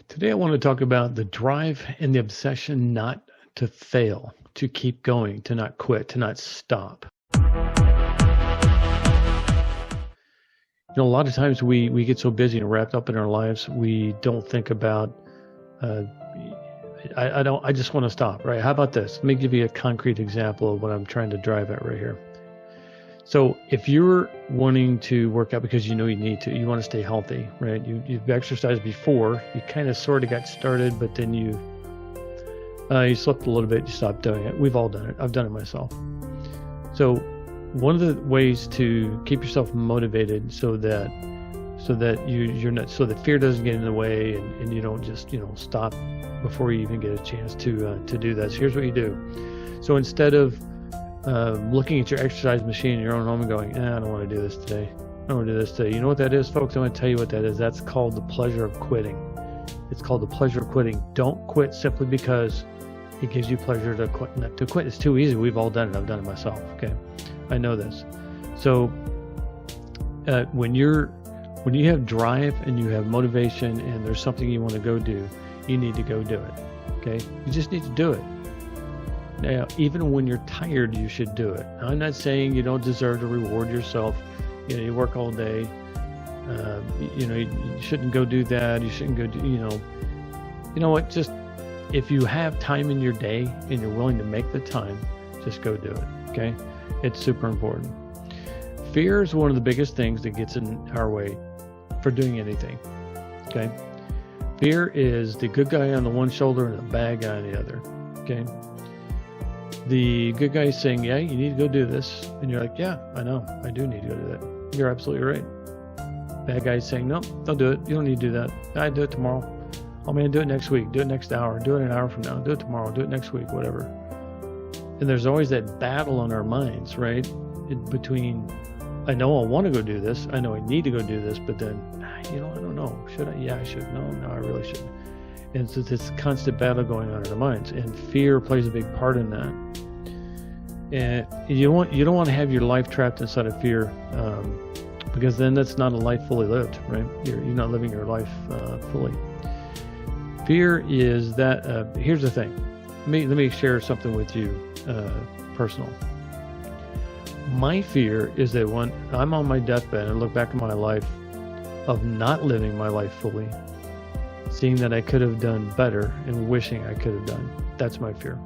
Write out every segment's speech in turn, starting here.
Today, I want to talk about the drive and the obsession not to fail, to keep going, to not quit, to not stop. A lot of times we get so busy and wrapped up in our lives, we don't think about, I just want to stop, right? How about this? Let me give you a concrete example of what I'm trying to drive at right here. So if you're wanting to work out because you know you need to, you want to stay healthy, right? You've exercised before, you kind of sort of got started, but then you slipped a little bit, you stopped doing it. We've all done it. I've done it myself. So one of the ways to keep yourself motivated so that you're not, so that fear doesn't get in the way and you don't just, stop before you even get a chance to do this. Here's what you do. So instead of looking at your exercise machine in your own home and going, I don't want to do this today. I don't want to do this today. You know what that is, folks? I'm going to tell you what that is. That's called the pleasure of quitting. It's called the pleasure of quitting. Don't quit simply because it gives you pleasure to quit. To quit is too easy. We've all done it. I've done it myself. Okay, I know this. So when you have drive and you have motivation and there's something you want to go do, you need to go do it. Okay, you just need to do it. Now, even when you're tired, you should do it. Now, I'm not saying you don't deserve to reward yourself. You work all day. You shouldn't go do that. You shouldn't go do, you know what? Just if you have time in your day and you're willing to make the time, just go do it. Okay? It's super important. Fear is one of the biggest things that gets in our way for doing anything. Okay? Fear is the good guy on the one shoulder and the bad guy on the other. Okay? The good guy is saying, yeah, you need to go do this. And you're like, yeah, I know. I do need to go do that. You're absolutely right. Bad guy is saying, no, don't do it. You don't need to do that. I do it tomorrow. Oh man, do it next week. Do it next hour. Do it an hour from now. Do it tomorrow. Do it next week, whatever. And there's always that battle in our minds, right? Between, I know I want to go do this. I know I need to go do this, but then, I don't know. Should I? Yeah, I should. No, I really shouldn't. And so this constant battle going on in our minds, and fear plays a big part in that. And you don't want to have your life trapped inside of fear, because then that's not a life fully lived, right? You're not living your life fully. Fear is that. Here's the thing. Let me share something with you, personal. My fear is that when I'm on my deathbed and look back at my life of not living my life fully, seeing that I could have done better and wishing I could have done. That's my fear.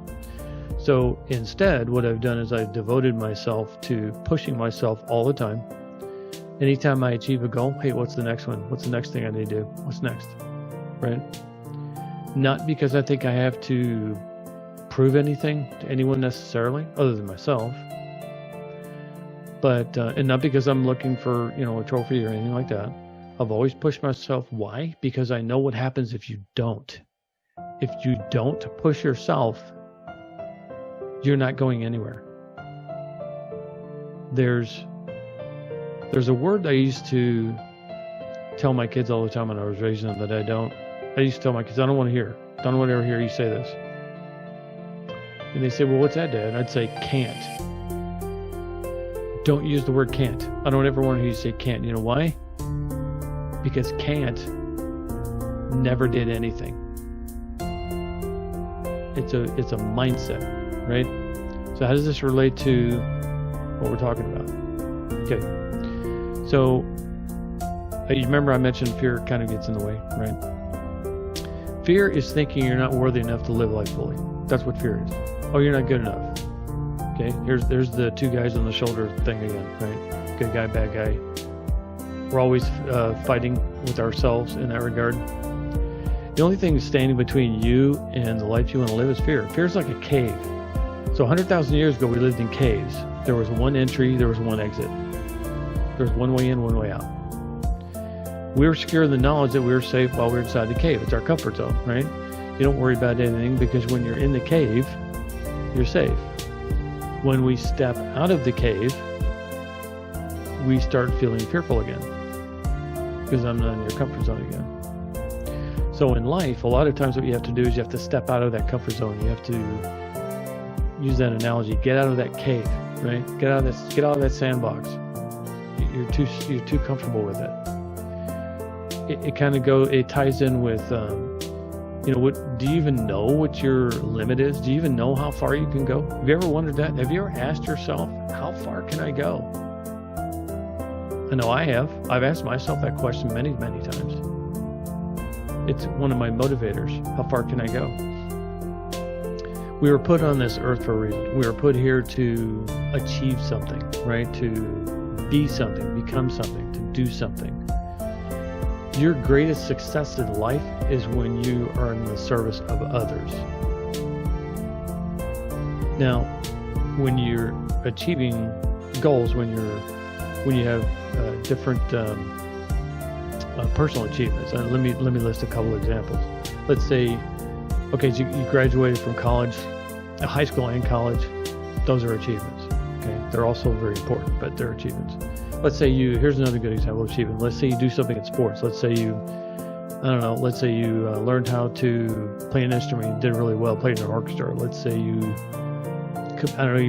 So instead, what I've done is I've devoted myself to pushing myself all the time. Anytime I achieve a goal, hey, what's the next one? What's the next thing I need to do? What's next? Right? Not because I think I have to prove anything to anyone necessarily, other than myself. But, and not because I'm looking for, a trophy or anything like that. I've always pushed myself. Why? Because I know what happens if you don't. If you don't push yourself, you're not going anywhere. There's a word I used to tell my kids all the time when I was raising them that I used to tell my kids, I don't want to hear. Don't want to ever hear you say this. And they say, well, what's that, Dad? And I'd say, can't. Don't use the word can't. I don't ever want to hear you say can't. You know why? Because can't never did anything. It's a mindset, right? So how does this relate to what we're talking about? Okay. So you remember I mentioned fear kind of gets in the way, right? Fear is thinking you're not worthy enough to live life fully. That's what fear is. Oh, you're not good enough. Okay. There's the two guys on the shoulder thing again, right? Good guy, bad guy. We're always fighting with ourselves in that regard. The only thing standing between you and the life you want to live is fear. Fear is like a cave. So 100,000 years ago, we lived in caves. There was one entry, there was one exit. There was one way in, one way out. We were secure in the knowledge that we were safe while we were inside the cave. It's our comfort zone, right? You don't worry about anything because when you're in the cave, you're safe. When we step out of the cave, we start feeling fearful again because I'm not in your comfort zone again. So in life, a lot of times what you have to do is you have to step out of that comfort zone. You have to use that analogy, get out of that cave, right? Get out of that sandbox. You're too comfortable with it. It kind of it ties in with Do you even know what your limit is? Do you even know how far you can go? Have you ever wondered that? Have you ever asked yourself, how far can I go? I know I have. I've asked myself that question many, many times. It's one of my motivators. How far can I go? We were put on this earth for a reason. We were put here to achieve something, right? To be something, become something, to do something. Your greatest success in life is when you are in the service of others. Now, when you're achieving goals, when you have different personal achievements, let me list a couple examples. Let's say, okay, so you graduated from college, high school and college. Those are achievements. Okay, they're also very important, but they're achievements. Let's say here's another good example of achievement. Let's say you do something in sports. Let's say you learned how to play an instrument, you did really well, played in an orchestra. Let's say you're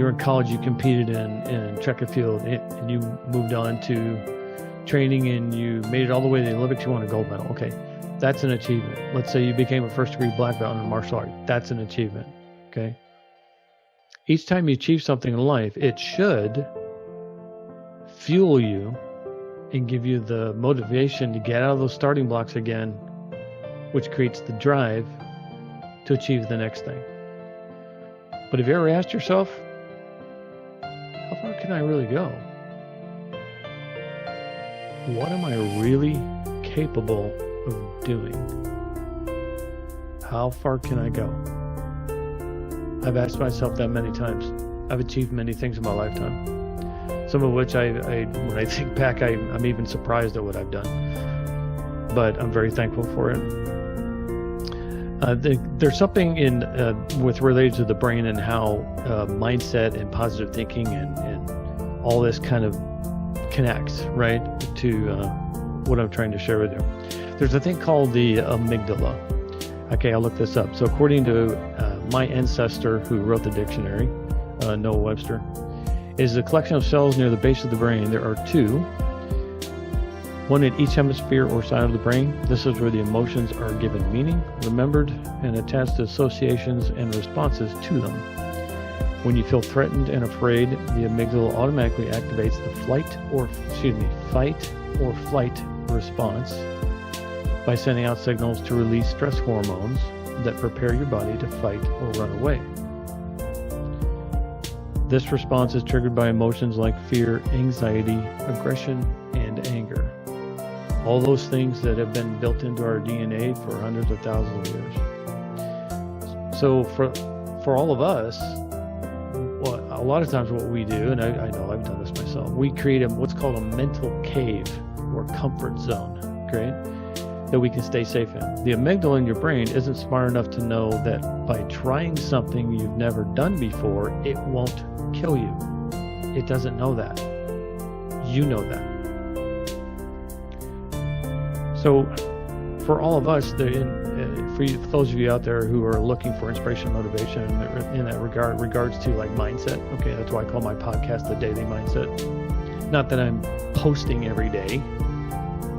in college, you competed in track and field, and you moved on to training and you made it all the way to the Olympics, you won a gold medal. Okay, that's an achievement. Let's say you became a first-degree black belt in martial art. That's an achievement, okay? Each time you achieve something in life, it should fuel you and give you the motivation to get out of those starting blocks again, which creates the drive to achieve the next thing. But have you ever asked yourself, how far can I really go? What am I really capable of doing? How far can I go? I've asked myself that many times. I've achieved many things in my lifetime. Some of which when I think back, I'm even surprised at what I've done. But I'm very thankful for it. There's something related to the brain and how mindset and positive thinking and all this kind of connects, right, to what I'm trying to share with you. There's a thing called the amygdala. Okay, I'll look this up. So according to my ancestor who wrote the dictionary, Noah Webster, is a collection of cells near the base of the brain. There are two, one at each hemisphere or side of the brain. This is where the emotions are given meaning, remembered, and attached to associations and responses to them. When you feel threatened and afraid, the amygdala automatically activates the fight or flight response by sending out signals to release stress hormones that prepare your body to fight or run away. This response is triggered by emotions like fear, anxiety, aggression, and anger. All those things that have been built into our DNA for hundreds of thousands of years. So for all of us, a lot of times what we do, and I know I've done this myself, we create what's called a mental cave or comfort zone, okay, that we can stay safe in. The amygdala in your brain isn't smart enough to know that by trying something you've never done before, it won't kill you. It doesn't know that. You know that. So for all of us, for those of you out there who are looking for inspiration and motivation in that regards to like mindset, okay, that's why I call my podcast The Daily Mindset. Not that I'm posting every day,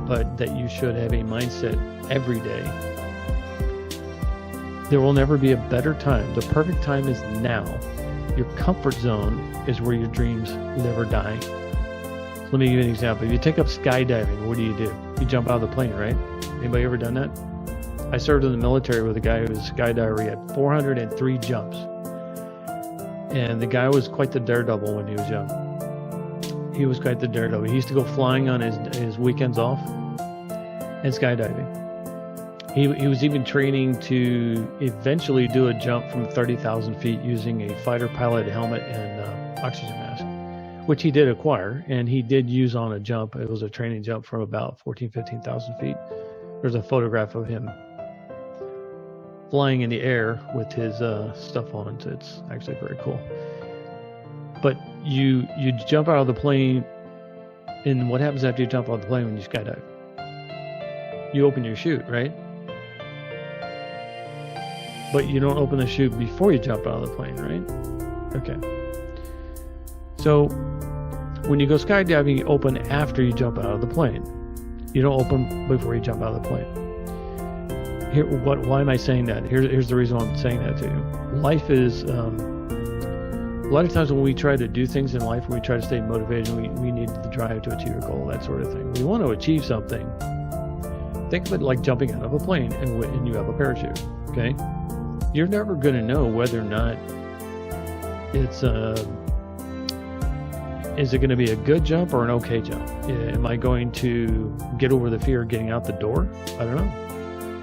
but that you should have a mindset every day. There will never be a better time. The perfect time is now. Your comfort zone is where your dreams live or die. So let me give you an example. If you take up skydiving, what do? You jump out of the plane, right? Anybody ever done that? I served in the military with a guy who was a skydiver. He had 403 jumps. And the guy was quite the daredevil when he was young. He was quite the daredevil. He used to go flying on his weekends off and skydiving. He was even training to eventually do a jump from 30,000 feet using a fighter pilot helmet and oxygen mask, which he did acquire, and he did use on a jump. It was a training jump from about 15,000 feet. There's a photograph of him flying in the air with his stuff on. So it's actually very cool. But you jump out of the plane, and what happens after you jump out of the plane when you skydive? You open your chute, right? But you don't open the chute before you jump out of the plane, right? Okay. So when you go skydiving, you open after you jump out of the plane. You don't open before you jump out of the plane. why am I saying that? Here's the reason why I'm saying that to you. Life is, a lot of times when we try to do things in life, when we try to stay motivated, we need the drive to achieve a goal, that sort of thing. We want to achieve something. Think of it like jumping out of a plane and you have a parachute, okay? You're never going to know whether or not is it going to be a good jump or an okay jump? Am I going to get over the fear of getting out the door? I don't know.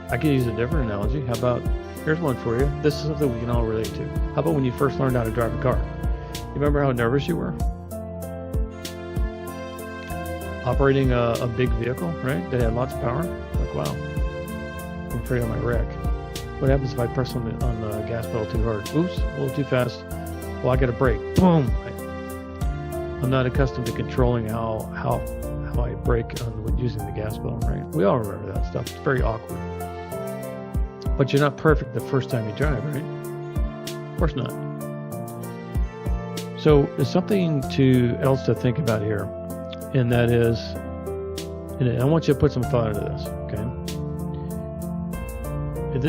I could use a different analogy. How about, here's one for you. This is something we can all relate to. How about when you first learned how to drive a car? You remember how nervous you were? Operating a big vehicle, right? That had lots of power. Like, wow, I'm afraid I might wreck. What happens if I press on the gas pedal too hard? Oops, a little too fast. Well, I got to brake. Boom. I'm not accustomed to controlling how I brake when using the gas pedal, right? We all remember that stuff. It's very awkward. But you're not perfect the first time you drive, right? Of course not. So there's something else to think about here, and that is, and I want you to put some thought into this, okay?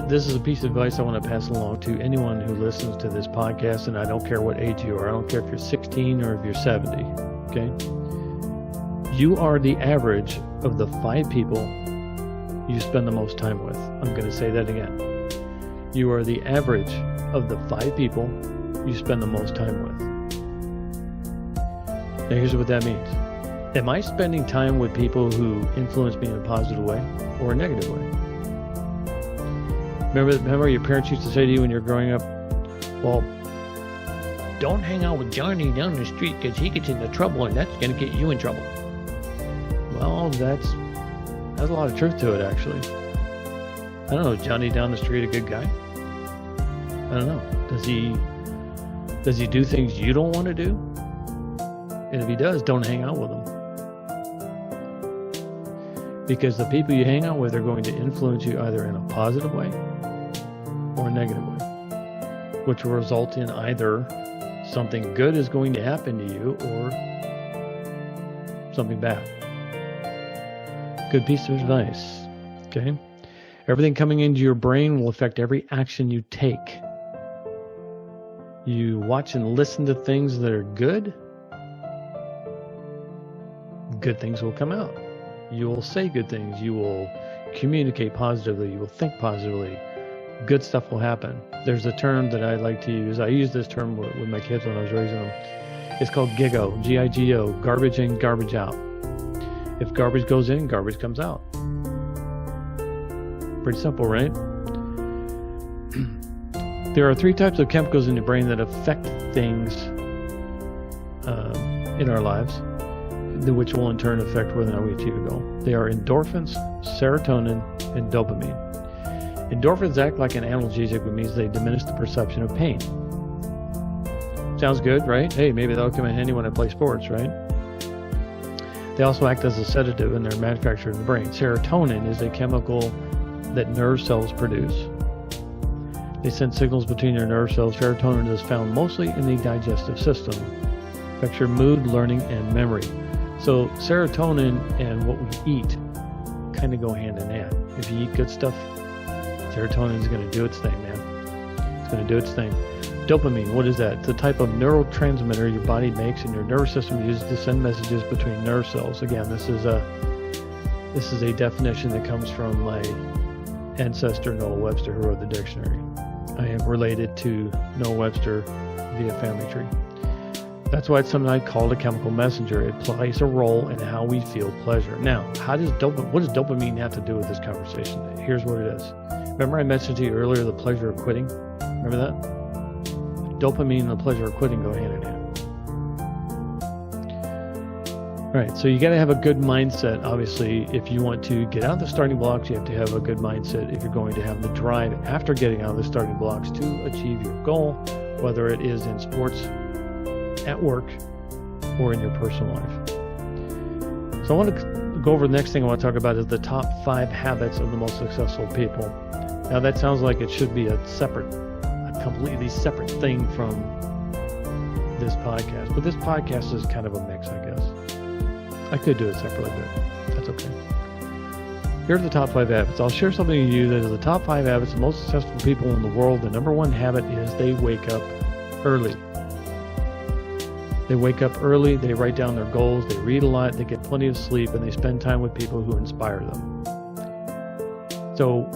This is a piece of advice I want to pass along to anyone who listens to this podcast, and I don't care what age you are. I don't care if you're 16 or if you're 70, okay? You are the average of the 5 people you spend the most time with. I'm going to say that again. You are the average of the 5 people you spend the most time with. Now here's what that means. Am I spending time with people who influence me in a positive way or a negative way? Remember your parents used to say to you when you're growing up, well, don't hang out with Johnny down the street because he gets into trouble and that's going to get you in trouble. Well, that's a lot of truth to it, actually. I don't know, Johnny down the street a good guy? I don't know. Does he do things you don't want to do? And if he does, don't hang out with him. Because the people you hang out with are going to influence you either in a positive way or a negative way, which will result in either something good is going to happen to you or something bad. Good piece of advice, okay? Everything coming into your brain will affect every action you take. You watch and listen to things that are good, good things will come out. You will say good things. You will communicate positively. You will think positively. Good stuff will happen. There's a term that I like to use. I used this term with my kids when I was raising them. It's called GIGO, G-I-G-O, garbage in, garbage out. If garbage goes in, garbage comes out. Pretty simple, right? There are 3 types of chemicals in your brain that affect things in our lives, which will in turn affect whether or not we achieve a goal. They are endorphins, serotonin, and dopamine. Endorphins act like an analgesic, which means they diminish the perception of pain. Sounds good, right? Hey, maybe that'll come in handy when I play sports, right? They also act as a sedative and they're manufactured in the brain. Serotonin is a chemical that nerve cells produce. They send signals between your nerve cells. Serotonin is found mostly in the digestive system. It affects your mood, learning, and memory. So serotonin and what we eat kind of go hand in hand. If you eat good stuff, serotonin is going to do its thing, man. It's going to do its thing. Dopamine, what is that? It's a type of neurotransmitter your body makes and your nervous system uses to send messages between nerve cells. Again, this is a definition that comes from my ancestor, Noah Webster, who wrote the dictionary. I am related to Noah Webster via family tree. That's why it's something I call a chemical messenger. It plays a role in how we feel pleasure. Now, what does dopamine have to do with this conversation? Here's what it is. Remember I mentioned to you earlier the pleasure of quitting? Remember that? Dopamine and the pleasure of quitting go hand in hand. All right, so you got to have a good mindset. Obviously, if you want to get out of the starting blocks, you have to have a good mindset if you're going to have the drive after getting out of the starting blocks to achieve your goal, whether it is in sports, at work, or in your personal life. So I want to go over the next thing I want to talk about is the top 5 habits of the most successful people. Now that sounds like it should be a completely separate thing from this podcast, but this podcast is kind of a mix, I guess. I could do it separately, but that's okay. Here are the top 5 habits. I'll share something with you that is the top 5 habits of most successful people in the world. The number 1 habit is they wake up early. They wake up early, they write down their goals, they read a lot, they get plenty of sleep, and they spend time with people who inspire them. So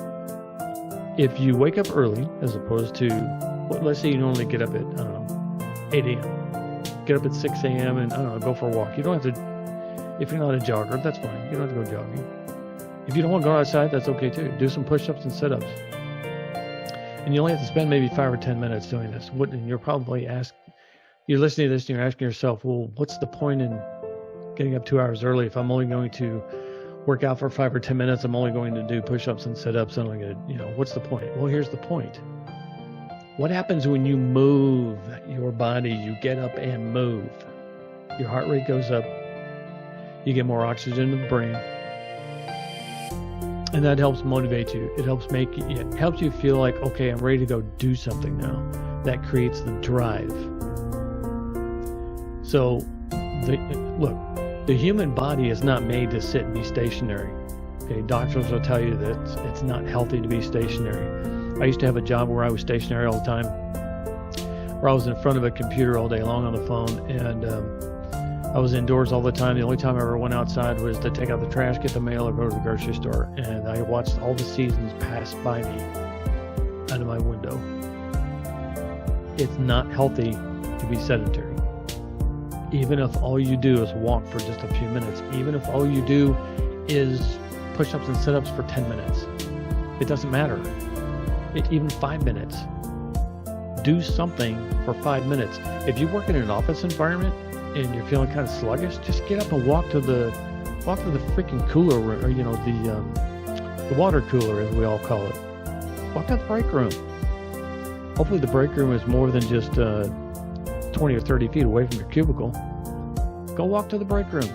if you wake up early, as opposed to, let's say you normally get up at 8 a.m. Get up at 6 a.m. and go for a walk. You don't have to, if you're not a jogger, that's fine. You don't have to go jogging. If you don't want to go outside, that's okay too. Do some push-ups and sit-ups. And you only have to spend maybe 5 or 10 minutes doing this. And you're probably you're listening to this and you're asking yourself, well, what's the point in getting up 2 hours early if I'm only going to work out for 5 or 10 minutes? I'm only going to do push-ups and sit-ups. I'm going to, what's the point? Well, here's the point. What happens when you move your body? You get up and move. Your heart rate goes up. You get more oxygen to the brain. And that helps motivate you. It helps you feel like, okay, I'm ready to go do something now. That creates the drive. So, the human body is not made to sit and be stationary. Okay, doctors will tell you that it's not healthy to be stationary. I used to have a job where I was stationary all the time, where I was in front of a computer all day long on the phone, and I was indoors all the time. The only time I ever went outside was to take out the trash, get the mail, or go to the grocery store. And I watched all the seasons pass by me out of my window. It's not healthy to be sedentary. Even if all you do is walk for just a few minutes, even if all you do is push-ups and sit-ups for 10 minutes, it doesn't matter. Even 5 minutes. Do something for 5 minutes. If you work in an office environment and you're feeling kind of sluggish, just get up and walk to the freaking cooler, or the water cooler, as we all call it. Walk to the break room. Hopefully the break room is more than just 20 or 30 feet away from your cubicle. Go walk to the break room.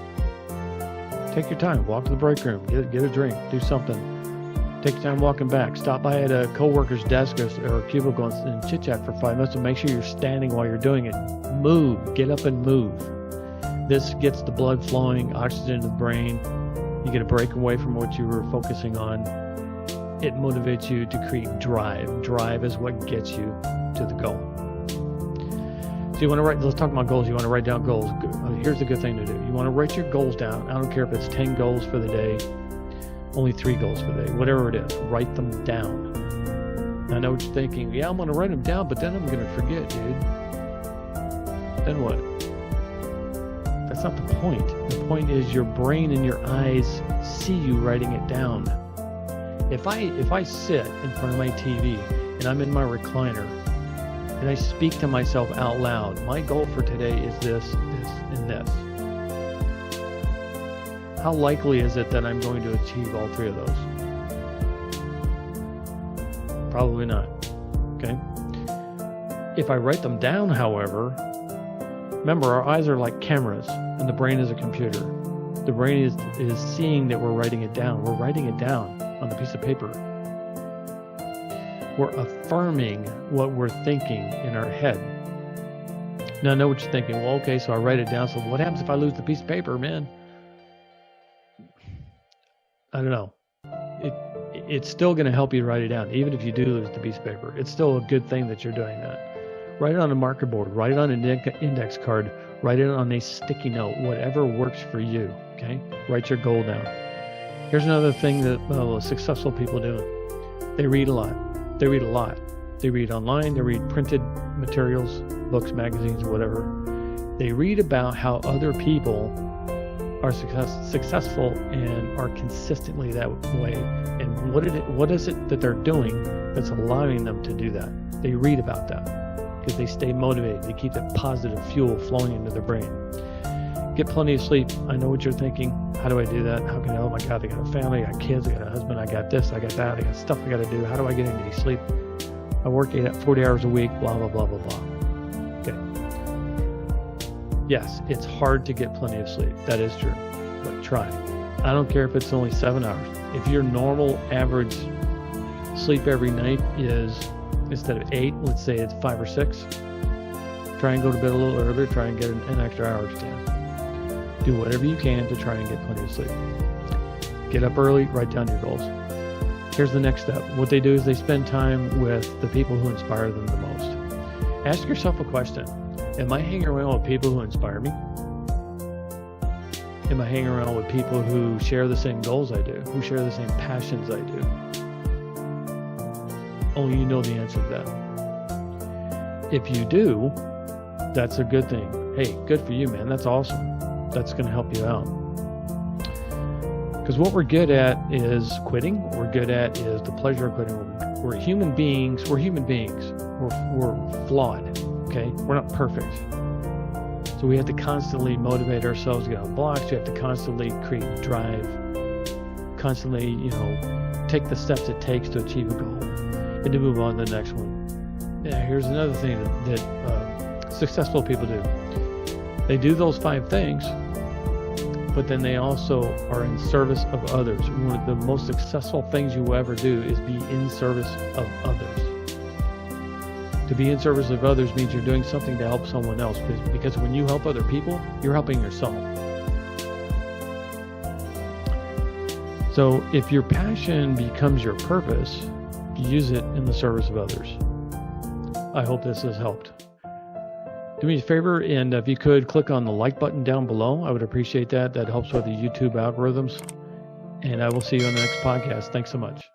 Take your time. Walk to the break room. Get a drink. Do something. Take your time walking back. Stop by at a coworker's desk or a cubicle and chit-chat for 5 minutes, and make sure you're standing while you're doing it. Move. Get up and move. This gets the blood flowing, oxygen to the brain. You get a break away from what you were focusing on. It motivates you to create drive. Drive is what gets you to the goal. So let's talk about goals. You want to write down goals. Here's the good thing to do. You want to write your goals down. I don't care if it's 10 goals for the day, only 3 goals for the day, whatever it is, write them down. I know what you're thinking. Yeah, I'm going to write them down, but then I'm going to forget, dude. Then what? That's not the point. The point is your brain and your eyes see you writing it down. If I sit in front of my TV and I'm in my recliner and I speak to myself out loud, my goal for today is this, and this. How likely is it that I'm going to achieve all 3 of those? Probably not. Okay? If I write them down, however, remember, our eyes are like cameras and the brain is a computer. The brain is seeing that we're writing it down. We're writing it down on the piece of paper. We're affirming what we're thinking in our head. Now I know what you're thinking. Well, okay, so I write it down. So what happens if I lose the piece of paper, man? I don't know. It's still going to help you write it down. Even if you do lose the piece of paper, it's still a good thing that you're doing that. Write it on a marker board. Write it on an index card. Write it on a sticky note. Whatever works for you. Okay? Write your goal down. Here's another thing that successful people do. They read a lot. They read a lot. They read online. They read printed materials, books, magazines, whatever. They read about how other people are successful and are consistently that way, and what is it that they're doing that's allowing them to do that. They read about that because they stay motivated. They keep that positive fuel flowing into their brain. Get plenty of sleep. I know what you're thinking. How do I do that? How can I? Oh my God, I got a family, I got kids, I got a husband, I got this, I got that, I got stuff I got to do. How do I get any sleep? I work 40 hours a week, blah, blah, blah, blah, blah. Okay. Yes, it's hard to get plenty of sleep. That is true. But try. I don't care if it's only 7 hours. If your normal average sleep every night is, instead of 8, let's say it's 5 or 6, try and go to bed a little earlier, try and get an extra hour if you can. Do whatever you can to try and get plenty of sleep. Get up early, write down your goals. Here's the next step. What they do is they spend time with the people who inspire them the most. Ask yourself a question. Am I hanging around with people who inspire me? Am I hanging around with people who share the same goals I do, who share the same passions I do? Only you know the answer to that. If you do, that's a good thing. Hey, good for you, man. That's awesome. That's going to help you out. Because what we're good at is quitting. What we're good at is the pleasure of quitting. We're human beings. We're human beings. We're flawed. Okay? We're not perfect. So we have to constantly motivate ourselves to get on blocks. We have to constantly create drive. Constantly, take the steps it takes to achieve a goal and to move on to the next one. Yeah, here's another thing that successful people do. They do those 5 things, but then they also are in service of others. One of the most successful things you will ever do is be in service of others. To be in service of others means you're doing something to help someone else, because when you help other people, you're helping yourself. So if your passion becomes your purpose, use it in the service of others. I hope this has helped. Do me a favor, and if you could click on the like button down below, I would appreciate that. That helps with the YouTube algorithms. And I will see you on the next podcast. Thanks so much.